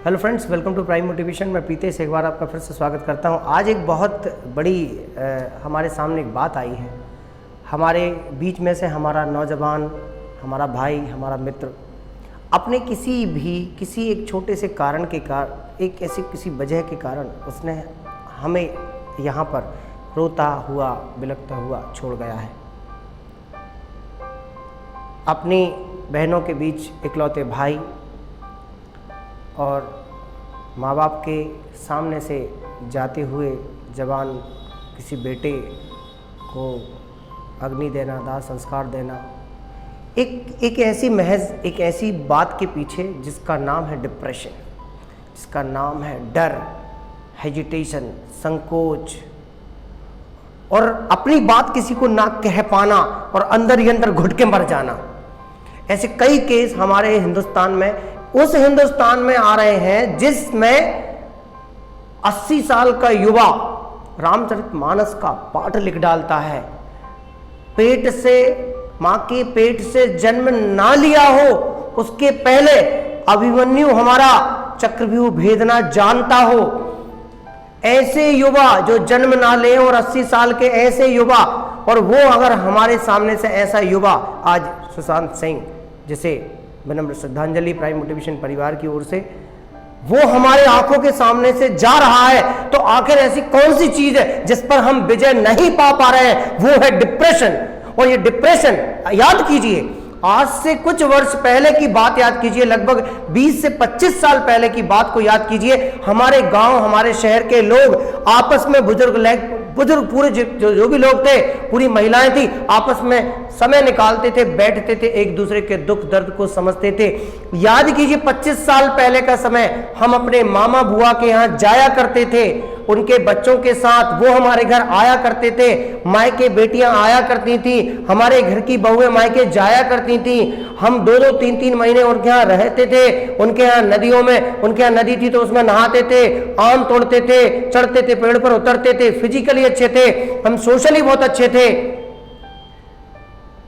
Hello friends, welcome to prime motivation. मैं प्रीतेश एक बार आपका फिर से स्वागत करता हूं। आज एक बहुत बड़ी हमारे सामने एक बात आई है। हमारे बीच में से हमारा नौजवान, हमारा भाई, हमारा मित्र अपने किसी एक छोटे से कारण के एक ऐसी किसी वजह के कारण उसने हमें यहाँ पर रोता हुआ, बिलखता हुआ छोड़ गया है। अपनी बहनों के बीच इकलौते भाई और माँ बाप के सामने से जाते हुए जवान किसी बेटे को अग्नि देना, दाह संस्कार देना, एक ऐसी बात के पीछे जिसका नाम है डिप्रेशन, जिसका नाम है डर, हेजिटेशन, संकोच और अपनी बात किसी को ना कह पाना और अंदर ही अंदर घुट के मर जाना। ऐसे कई केस हमारे हिंदुस्तान में, उस हिंदुस्तान में आ रहे हैं जिसमें 80 साल का युवा रामचरितमानस का पाठ लिख डालता है। पेट से, मां के पेट से जन्म ना लिया हो उसके पहले अभिमन्यु हमारा चक्रव्यूह भेदना जानता हो। ऐसे युवा जो जन्म ना ले और 80 साल के ऐसे युवा, और वो अगर हमारे सामने से ऐसा युवा आज सुशांत सिंह, जिसे विनम्र श्रद्धांजलि प्राइम मोटिवेशन परिवार की ओर से, वो हमारे आंखों के सामने से जा रहा है, तो आखिर ऐसी कौन सी चीज है जिस पर हम विजय नहीं पा रहे हैं? वो है डिप्रेशन। और ये डिप्रेशन, याद कीजिए, आज से कुछ वर्ष पहले की बात याद कीजिए, लगभग 20 से 25 साल पहले की बात को याद कीजिए। हमारे गांव, हमारे शहर के लोग आपस में, बुजुर्ग पूरे जो भी लोग थे, पूरी महिलाएं थी, आपस में समय निकालते थे, बैठते थे, एक दूसरे के दुख दर्द को समझते थे। याद कीजिए 25 साल पहले का समय, हम अपने मामा बुआ के यहाँ जाया करते थे, उनके बच्चों के साथ वो हमारे घर आया करते थे, मायके बेटियां आया करती थी, हमारे घर की बहुएं मायके जाया करती थी। हम 2-2, 3-3 महीने उनके यहाँ रहते थे। उनके यहाँ नदियों में, उनके यहाँ नदी थी तो उसमें नहाते थे, आम तोड़ते थे, चढ़ते थे, पेड़ पर उतरते थे, फिजिकली अच्छे थे, हम सोशली बहुत अच्छे थे।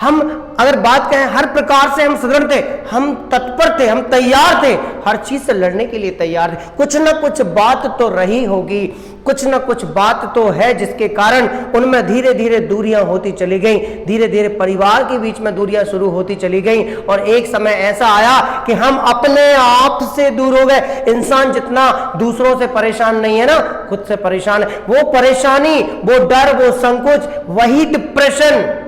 हम अगर बात कहें, हर प्रकार से हम सुदृढ़ थे, हम तत्पर थे, हम तैयार थे, हर चीज से लड़ने के लिए तैयार थे। कुछ ना कुछ बात तो रही होगी, कुछ ना कुछ बात तो है जिसके कारण उनमें धीरे धीरे दूरियां होती चली गई, धीरे धीरे परिवार के बीच में दूरियां शुरू होती चली गई। और एक समय ऐसा आया कि हम अपने आप से दूर हो गए। इंसान जितना दूसरों से परेशान नहीं है ना, खुद से परेशान है। वो परेशानी, वो डर, वो संकोच, वही डिप्रेशन,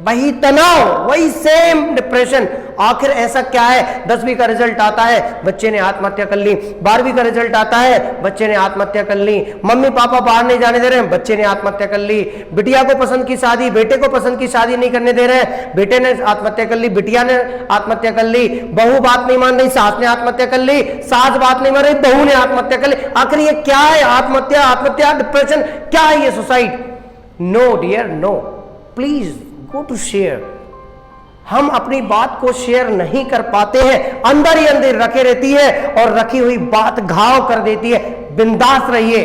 वही तनाव, वही सेम डिप्रेशन। आखिर ऐसा क्या है? 10वीं का रिजल्ट आता है, बच्चे ने आत्महत्या कर ली। 12वीं का रिजल्ट आता है, बच्चे ने आत्महत्या कर ली। मम्मी पापा बाहर नहीं जाने दे रहे हैं, बच्चे ने आत्महत्या कर ली। बिटिया को पसंद की शादी, बेटे को पसंद की शादी नहीं करने दे रहे हैं, बेटे ने आत्महत्या कर ली, बिटिया ने आत्महत्या कर ली। बहू बात नहीं मान रही, सास ने आत्महत्या कर ली, सास बात नहीं मान रही, बहू ने आत्महत्या कर ली। आखिर ये क्या है? आत्महत्या, डिप्रेशन, क्या है ये suicide? No dear, no, please go to share. हम अपनी बात को शेयर नहीं कर पाते हैं, अंदर ही अंदर रखे रहती है और रखी हुई बात घाव कर देती है। बिंदास रहिए।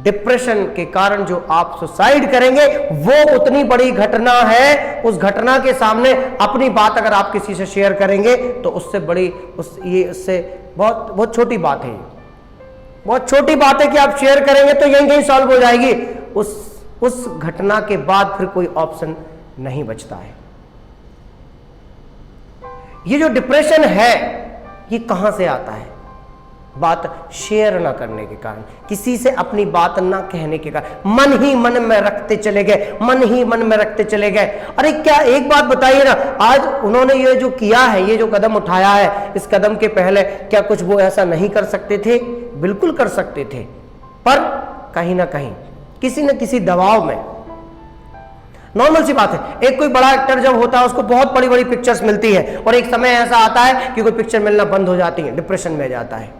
डिप्रेशन के कारण जो आप सुसाइड करेंगे वो उतनी बड़ी घटना है। उस घटना के सामने अपनी बात अगर आप किसी से शेयर करेंगे तो उससे बड़ी, उससे बहुत छोटी बात है, बहुत छोटी बात है कि आप शेयर करेंगे तो यहीं सॉल्व हो जाएगी। उस घटना के बाद फिर कोई ऑप्शन नहीं बचता है। ये जो डिप्रेशन है, ये कहां से आता है? बात शेयर ना करने के कारण, किसी से अपनी बात ना कहने के कारण, मन ही मन में रखते चले गए, मन ही मन में रखते चले गए। अरे क्या, एक बात बताइए ना, आज उन्होंने ये जो किया है, ये जो कदम उठाया है, इस कदम के पहले क्या कुछ वो ऐसा नहीं कर सकते थे? बिल्कुल कर सकते थे, पर कहीं ना कहीं किसी न किसी दबाव में, नॉर्मल सी बात है, एक कोई बड़ा एक्टर जब होता है उसको बहुत बड़ी बड़ी पिक्चर्स मिलती है, और एक समय ऐसा आता है कि कोई पिक्चर मिलना बंद हो जाती है, डिप्रेशन में जाता है।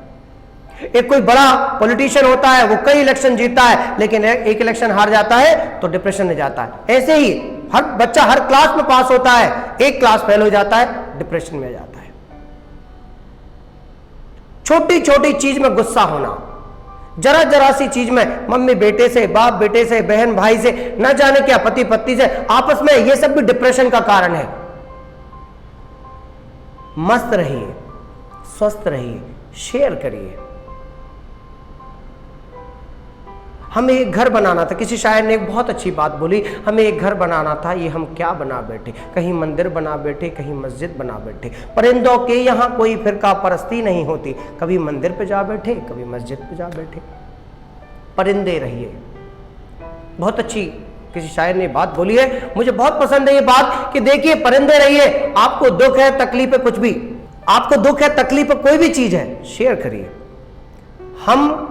एक कोई बड़ा पॉलिटिशियन होता है, वो कई इलेक्शन जीतता है, लेकिन एक इलेक्शन हार जाता है तो डिप्रेशन में जाता है। ऐसे ही हर बच्चा हर क्लास में पास होता है, एक क्लास फेल हो जाता है, डिप्रेशन में जाता है। छोटी छोटी चीज में गुस्सा होना, जरा जरा सी चीज में मम्मी बेटे से, बाप बेटे से, बहन भाई से, न जाने क्या पति पत्नी से आपस में, ये सब भी डिप्रेशन का कारण है। मस्त रहिए, स्वस्थ रहिए, शेयर करिए। हमें एक घर बनाना था, किसी शायर ने एक बहुत अच्छी बात बोली, हमें एक घर बनाना था, ये हम क्या बना बैठे, कहीं मंदिर बना बैठे, कहीं मस्जिद बना बैठे। परिंदों के यहाँ कोई फिरका परस्ती नहीं होती, कभी मंदिर पे जा बैठे, कभी मस्जिद पे जा बैठे। परिंदे रहिए। बहुत अच्छी किसी शायर ने बात बोली है, मुझे बहुत पसंद है ये बात कि देखिए परिंदे रहिए। आपको दुख है, तकलीफ है, कुछ भी आपको दुख है, तकलीफ है, कोई भी चीज है, शेयर करिए।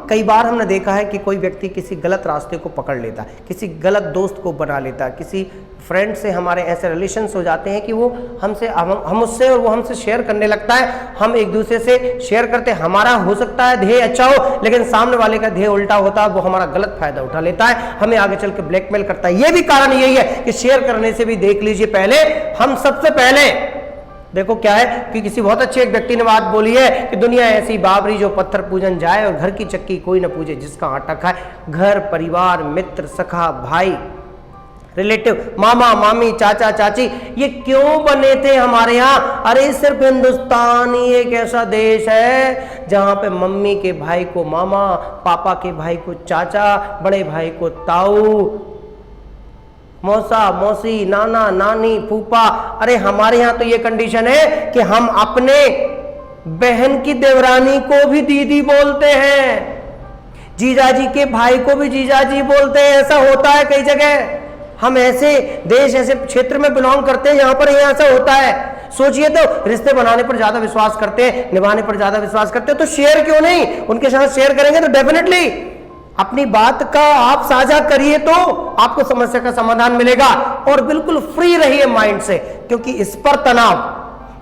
कई बार हमने देखा है कि कोई व्यक्ति किसी गलत रास्ते को पकड़ लेता है, किसी गलत दोस्त को बना लेता है, किसी फ्रेंड से हमारे ऐसे रिलेशंस हो जाते हैं कि वो हम उससे और वो हमसे शेयर करने लगता है, हम एक दूसरे से शेयर करते हैं। हमारा हो सकता है ध्येय अच्छा हो, लेकिन सामने वाले का ध्येय उल्टा होता है, वो हमारा गलत फायदा उठा लेता है, हमें आगे चल के ब्लैकमेल करता है। ये भी कारण यही है कि शेयर करने से भी देख लीजिए, पहले हम सबसे पहले देखो क्या है कि किसी बहुत अच्छे एक व्यक्ति ने बात बोली है कि दुनिया ऐसी बाबरी जो पत्थर पूजन जाए और घर की चक्की कोई न पूजे जिसका आटा खाए। घर, परिवार, मित्र, सखा, भाई, रिलेटिव, मामा, मामी, चाचा, चाची, ये क्यों बने थे हमारे यहाँ? अरे सिर्फ हिंदुस्तान ही एक ऐसा देश है जहां पे मम्मी के भाई को मामा, पापा के भाई को चाचा, बड़े भाई को ताऊ, मौसा, मौसी, नाना, नानी, फूफा। अरे हमारे यहाँ तो ये कंडीशन है कि हम अपने बहन की देवरानी को भी दीदी बोलते हैं, जीजाजी के भाई को भी जीजाजी बोलते हैं। ऐसा होता है कई जगह। हम ऐसे देश, ऐसे क्षेत्र में बिलोंग करते हैं जहां पर ये ऐसा होता है। सोचिए तो, रिश्ते बनाने पर ज्यादा विश्वास करते हैं, निभाने पर ज्यादा विश्वास करते हैं, तो शेयर क्यों नहीं? उनके साथ शेयर करेंगे तो डेफिनेटली अपनी बात का आप साझा करिए तो आपको समस्या का समाधान मिलेगा। और बिल्कुल फ्री रहिए माइंड से, क्योंकि इस पर तनाव,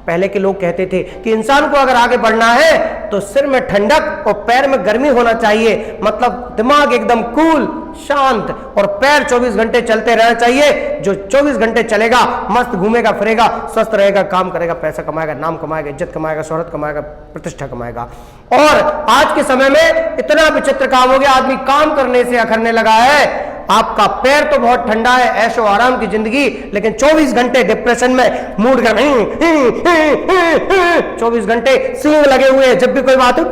पहले के लोग कहते थे कि इंसान को अगर आगे बढ़ना है तो सिर में ठंडक और पैर में गर्मी होना चाहिए। मतलब दिमाग एकदम कूल, शांत, और पैर 24 घंटे चलते रहना चाहिए। जो 24 घंटे चलेगा, मस्त घूमेगा फिरेगा, स्वस्थ रहेगा, काम करेगा, पैसा कमाएगा, नाम कमाएगा, इज्जत कमाएगा, शोहरत कमाएगा, प्रतिष्ठा कमाएगा। और आज के समय में इतना विचित्र काम हो गया, आदमी काम करने से अखरने लगा है। आपका पैर तो बहुत ठंडा है, ऐशो आराम की जिंदगी, लेकिन 24 घंटे डिप्रेशन में, मूड का 24 घंटे सींग लगे हुए हैं। जब भी कोई बात हो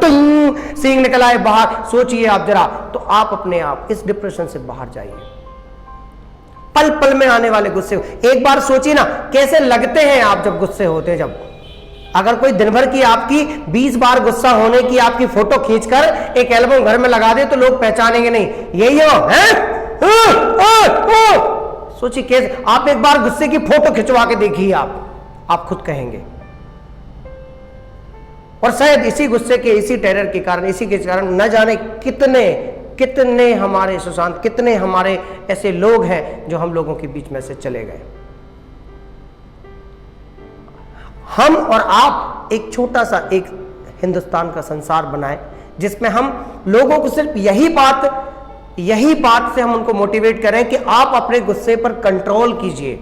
सींग निकल आए बाहर। सोचिए आप जरा, तो आप अपने आप इस डिप्रेशन से बाहर जाइए। पल पल में आने वाले गुस्से, एक बार सोचिए ना कैसे लगते हैं आप जब गुस्से होते हैं। जब अगर कोई दिन भर की आपकी 20 बार गुस्सा होने की आपकी फोटो खींचकर एक एल्बम घर में लगा दे तो लोग पहचानेंगे नहीं, यही हो है? सोचिए कैसे, आप एक बार गुस्से की फोटो खिंचवा के देखिए, आप खुद कहेंगे। और शायद इसी गुस्से के, इसी टेरर के कारण, इसी के कारण न जाने कितने हमारे सुशांत, कितने हमारे ऐसे लोग हैं जो हम लोगों के बीच में से चले गए। हम और आप एक छोटा सा एक हिंदुस्तान का संसार बनाए जिसमें हम लोगों को सिर्फ यही बात से हम उनको मोटिवेट करें कि आप अपने गुस्से पर कंट्रोल कीजिए,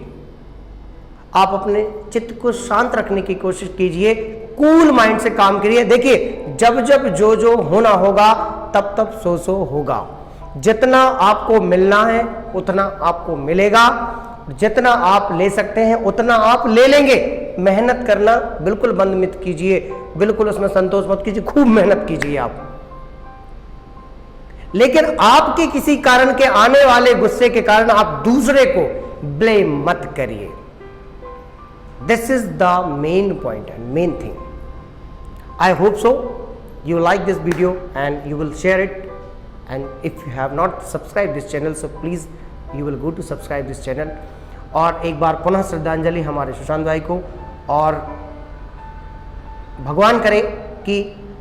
आप अपने चित्त को शांत रखने की कोशिश कीजिए, कूल माइंड से काम करिए। देखिए, जब जो होना होगा तब सो होगा। जितना आपको मिलना है उतना आपको मिलेगा, जितना आप ले सकते हैं उतना आप ले लेंगे। मेहनत करना बिल्कुल बंद मत कीजिए, बिल्कुल उसमें संतोष मत कीजिए, खूब मेहनत कीजिए आप। लेकिन आपके किसी कारण के आने वाले गुस्से के कारण आप दूसरे को ब्लेम मत करिए। This is the main point and main thing. I hope so you like this video and you will share it, and if you have not subscribed this channel so please you will go to subscribe this channel। और एक बार पुनः श्रद्धांजलि हमारे सुशांत भाई को, और भगवान करे कि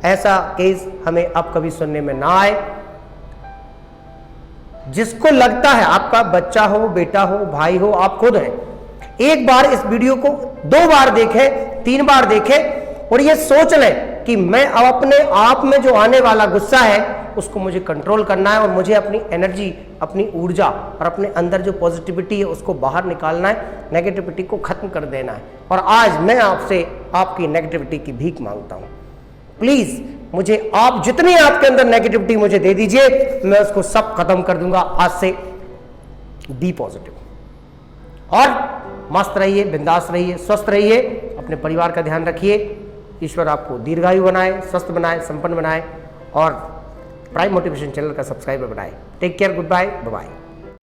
ऐसा केस हमें अब कभी सुनने में ना आए। जिसको लगता है आपका बच्चा हो, बेटा हो, भाई हो, आप खुद हैं, एक बार इस वीडियो को 2 बार देखें, 3 बार देखें और ये सोच लें कि मैं अब अपने आप में जो आने वाला गुस्सा है उसको मुझे कंट्रोल करना है, और मुझे अपनी एनर्जी, अपनी ऊर्जा और अपने अंदर जो पॉजिटिविटी है उसको बाहर निकालना है, नेगेटिविटी को खत्म कर देना है। और आज मैं आपसे आपकी नेगेटिविटी की भीख मांगता हूं। प्लीज मुझे आप जितनी आपके अंदर नेगेटिविटी मुझे दे दीजिए, मैं उसको सब खत्म कर दूंगा आज से। बी पॉजिटिव और मस्त रहिए, बिंदास रहिए, स्वस्थ रहिए, अपने परिवार का ध्यान रखिए। ईश्वर आपको दीर्घायु बनाए, स्वस्थ बनाए, संपन्न बनाए और प्राइम मोटिवेशन चैनल का सब्सक्राइबर बनाए। Take care, good bye, bye.